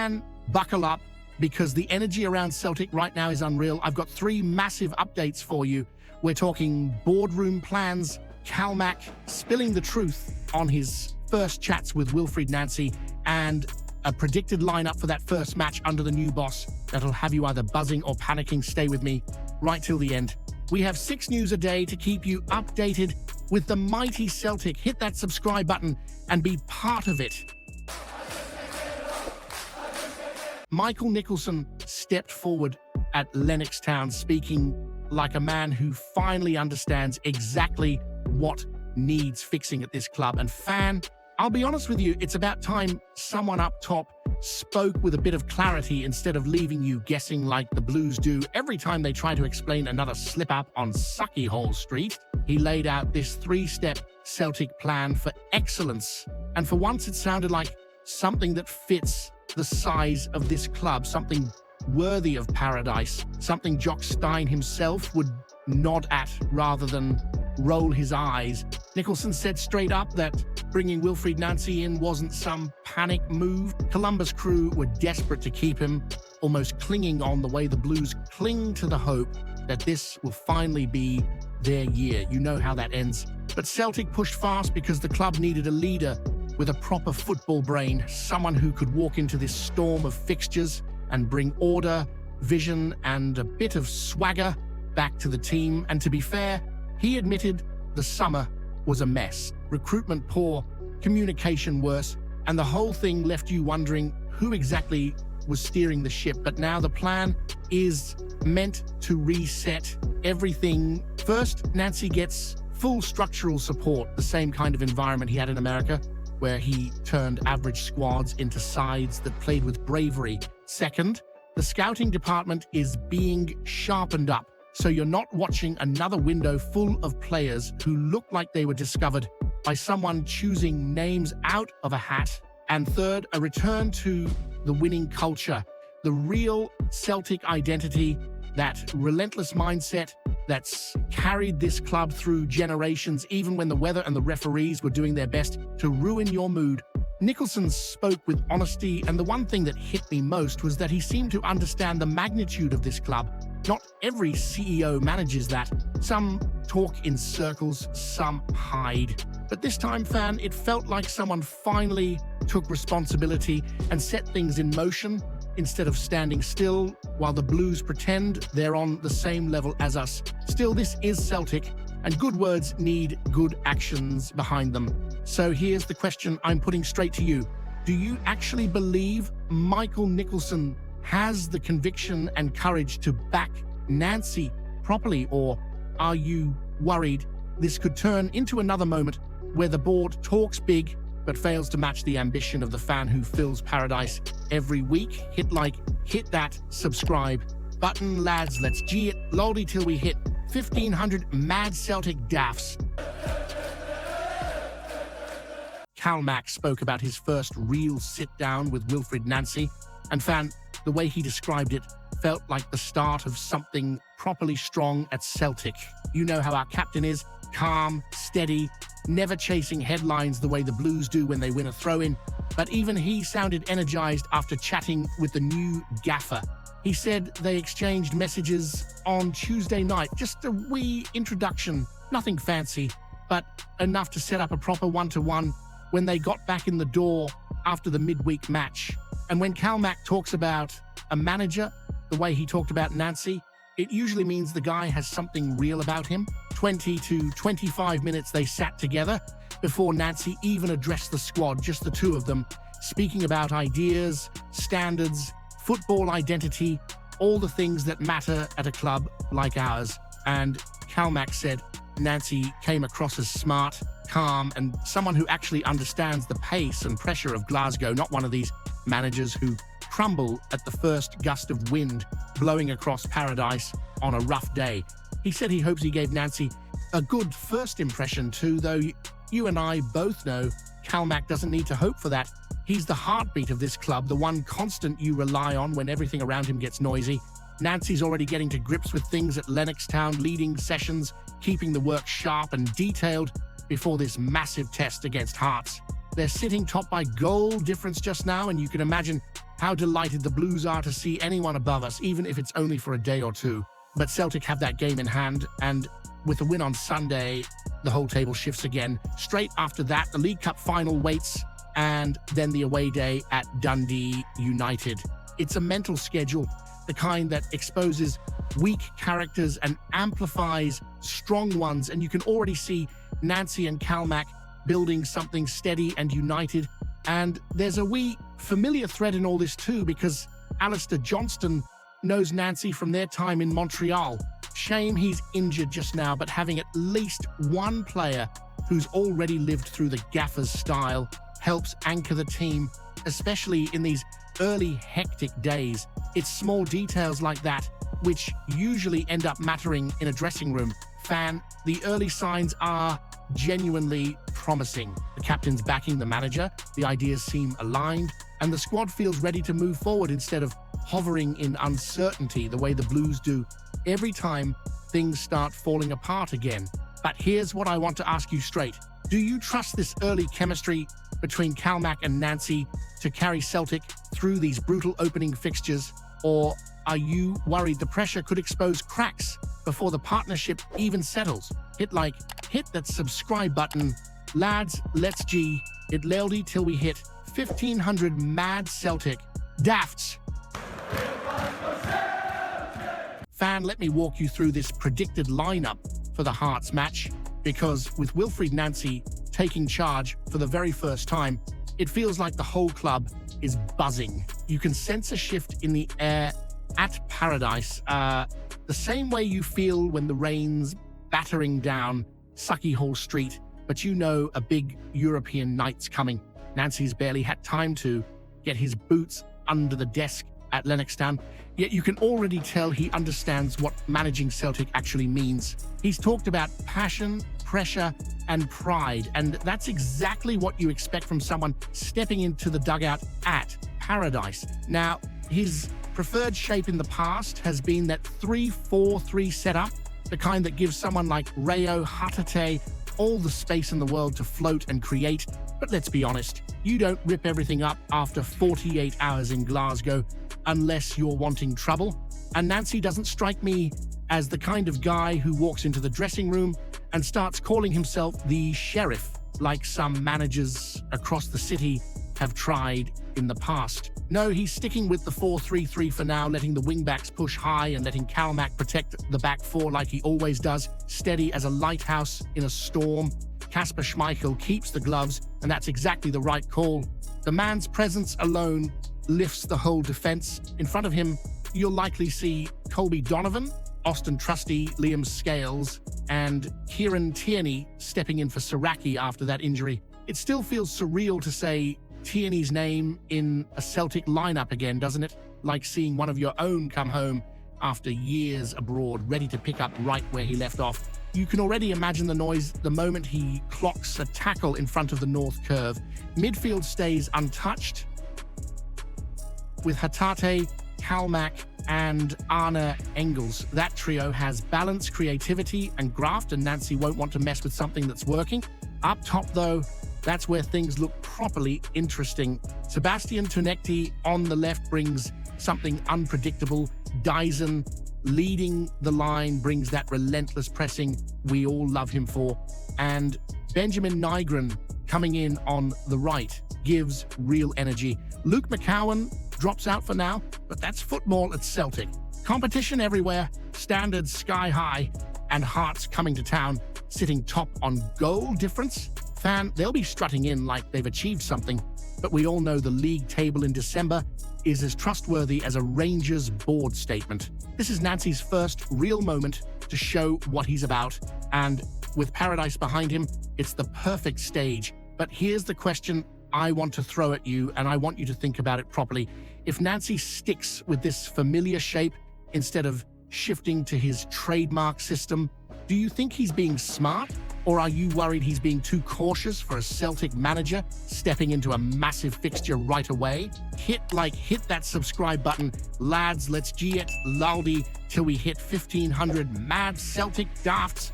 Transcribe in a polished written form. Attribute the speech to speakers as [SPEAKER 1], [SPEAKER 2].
[SPEAKER 1] Fan, buckle up, because the energy around Celtic right now is unreal. I've got 3 massive updates for you. We're talking boardroom plans, Calmac spilling the truth on his first chats with Wilfried Nancy, and a predicted lineup for that first match under the new boss that'll have you either buzzing or panicking. Stay with me right till the end. We have 6 news a day to keep you updated with the mighty Celtic. Hit that subscribe button and be part of it. Michael Nicholson stepped forward at Lennoxtown, speaking like a man who finally understands exactly what needs fixing at this club. And Fan, I'll be honest with you, it's about time someone up top spoke with a bit of clarity instead of leaving you guessing like the Blues do every time they try to explain another slip-up on Sucky Hall Street. He laid out this 3-step Celtic plan for excellence, and for once it sounded like something that fits the size of this club, something worthy of paradise, something Jock Stein himself would nod at rather than roll his eyes. Nicholson said straight up that bringing Wilfried Nancy in wasn't some panic move. Columbus crew were desperate to keep him, almost clinging on the way the Blues cling to the hope that this will finally be their year. You know how that ends. But Celtic pushed fast because the club needed a leader with a proper football brain, someone who could walk into this storm of fixtures and bring order, vision, and a bit of swagger back to the team. And to be fair, he admitted the summer was a mess. Recruitment poor, communication worse, and the whole thing left you wondering who exactly was steering the ship. But now the plan is meant to reset everything. First, Nancy gets full structural support, the same kind of environment he had in America, where he turned average squads into sides that played with bravery. Second, the scouting department is being sharpened up, so you're not watching another window full of players who look like they were discovered by someone choosing names out of a hat. And third, a return to the winning culture, the real Celtic identity, that relentless mindset that's carried this club through generations, even when the weather and the referees were doing their best to ruin your mood. Nicholson spoke with honesty, and the one thing that hit me most was that he seemed to understand the magnitude of this club. Not every CEO manages that. Some talk in circles, some hide. But this time, Fan, it felt like someone finally took responsibility and set things in motion instead of standing still while the Blues pretend they're on the same level as us. Still, this is Celtic, and good words need good actions behind them. So here's the question I'm putting straight to you. Do you actually believe Michael Nicholson has the conviction and courage to back Nancy properly, or are you worried this could turn into another moment where the board talks big but fails to match the ambition of the fan who fills paradise every week? Hit that subscribe button, lads. Let's G it lolly till we hit 1,500 mad Celtic daffs. Calmac spoke about his first real sit-down with Wilfried Nancy, and Fan, the way he described it felt like the start of something properly strong at Celtic. You know how our captain is, calm, steady, never chasing headlines the way the Blues do when they win a throw-in, but even he sounded energized after chatting with the new gaffer. He said they exchanged messages on Tuesday night, just a wee introduction, nothing fancy, but enough to set up a proper one-to-one when they got back in the door after the midweek match. And when Calmac talks about a manager, the way he talked about Nancy, it usually means the guy has something real about him. 20 to 25 minutes they sat together before Nancy even addressed the squad, just the two of them, speaking about ideas, standards, football identity, all the things that matter at a club like ours. And Calmac said Nancy came across as smart, calm, and someone who actually understands the pace and pressure of Glasgow, not one of these managers who crumble at the first gust of wind blowing across paradise on a rough day. He said he hopes he gave Nancy a good first impression too, though you and I both know Calmac doesn't need to hope for that. He's the heartbeat of this club, the one constant you rely on when everything around him gets noisy. Nancy's already getting to grips with things at Lennoxtown, leading sessions, keeping the work sharp and detailed before this massive test against Hearts. They're sitting top by goal difference just now, and you can imagine how delighted the Blues are to see anyone above us, even if it's only for a day or two. But Celtic have that game in hand, and with a win on Sunday, the whole table shifts again. Straight after that, the League Cup final waits, and then the away day at Dundee United. It's a mental schedule, the kind that exposes weak characters and amplifies strong ones, and you can already see Nancy and Calmac building something steady and united. And there's a wee familiar thread in all this too, because Alistair Johnston knows Nancy from their time in Montreal. Shame he's injured just now, but having at least one player who's already lived through the gaffer's style helps anchor the team, especially in these early hectic days. It's small details like that which usually end up mattering in a dressing room. Fan, the early signs are genuinely promising. The captain's backing the manager, the ideas seem aligned, and the squad feels ready to move forward instead of hovering in uncertainty the way the Blues do every time things start falling apart again. But here's what I want to ask you straight. Do you trust this early chemistry between Calmac and Nancy to carry Celtic through these brutal opening fixtures, or are you worried the pressure could expose cracks before the partnership even settles? Hit that subscribe button. Lads, let's G it loudy till we hit 1,500 mad Celtic dafts. Fan, let me walk you through this predicted lineup for the Hearts match, because with Wilfried Nancy taking charge for the very first time, it feels like the whole club is buzzing. You can sense a shift in the air at Paradise, the same way you feel when the rain's battering down Sucky Hall Street, but you know a big European night's coming. Nancy's barely had time to get his boots under the desk at Lennox Town, yet you can already tell he understands what managing Celtic actually means. He's talked about passion, pressure, and pride, and that's exactly what you expect from someone stepping into the dugout at Paradise. Now, his preferred shape in the past has been that 3-4-3 setup, the kind that gives someone like Rayo Hatate all the space in the world to float and create. But let's be honest, you don't rip everything up after 48 hours in Glasgow unless you're wanting trouble. And Nancy doesn't strike me as the kind of guy who walks into the dressing room and starts calling himself the sheriff, like some managers across the city have tried in the past. No, he's sticking with the 4-3-3 for now, letting the wingbacks push high and letting Calmac protect the back four like he always does, steady as a lighthouse in a storm. Kasper Schmeichel keeps the gloves, and that's exactly the right call. The man's presence alone lifts the whole defense. In front of him, you'll likely see Colby Donovan, Austin Trusty, Liam Scales, and Kieran Tierney stepping in for Siraki after that injury. It still feels surreal to say Tierney's name in a Celtic lineup again, doesn't it? Like seeing one of your own come home after years abroad, ready to pick up right where he left off. You can already imagine the noise the moment he clocks a tackle in front of the North Curve. Midfield stays untouched, with Hatate, Calmac, and Arne Engels. That trio has balance, creativity, and graft, and Nancy won't want to mess with something that's working. Up top, though, that's where things look properly interesting. Sebastian Tonekti on the left brings something unpredictable. Dyson leading the line brings that relentless pressing we all love him for. And Benjamin Nygren coming in on the right gives real energy. Luke McCowan drops out for now, but that's football at Celtic. Competition everywhere, standards sky high, and Hearts coming to town, sitting top on goal difference. Fan, they'll be strutting in like they've achieved something, but we all know the league table in December is as trustworthy as a Rangers board statement. This is Nancy's first real moment to show what he's about, and with Paradise behind him, it's the perfect stage. But here's the question I want to throw at you, and I want you to think about it properly. If Nancy sticks with this familiar shape instead of shifting to his trademark system, do you think he's being smart, or are you worried he's being too cautious for a Celtic manager stepping into a massive fixture right away? Hit that subscribe button. Lads, let's G it loudy till we hit 1,500 mad Celtic dafts.